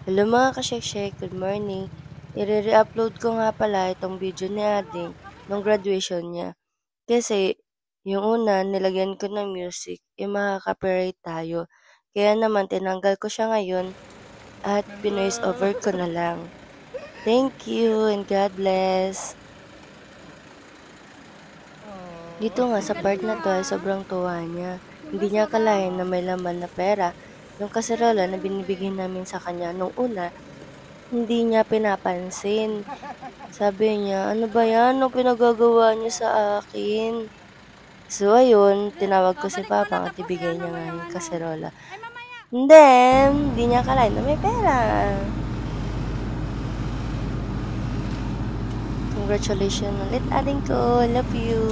Hello mga ka-shek-shek, good morning. I-re-upload ko nga pala itong video ni Ading nung graduation niya. Kasi yung una, nilagyan ko ng music, makaka-copyright tayo. Kaya naman, tinanggal ko siya ngayon at pinoise over ko na lang. Thank you and God bless. Dito nga sa part na to ay sobrang tuwa niya. Hindi niya akalain na may laman na pera yung kaserola na binibigay namin sa kanya nung una. Hindi niya pinapansin. Sabi niya, "Ano ba 'yan? Anong pinagagawa niyo sa akin?" So ayun, tinawag ko si Papa at ibigay niya nga yung kaserola. And then, hindi niya akalain na may pera. Congratulations ulit, ating ko. Love you.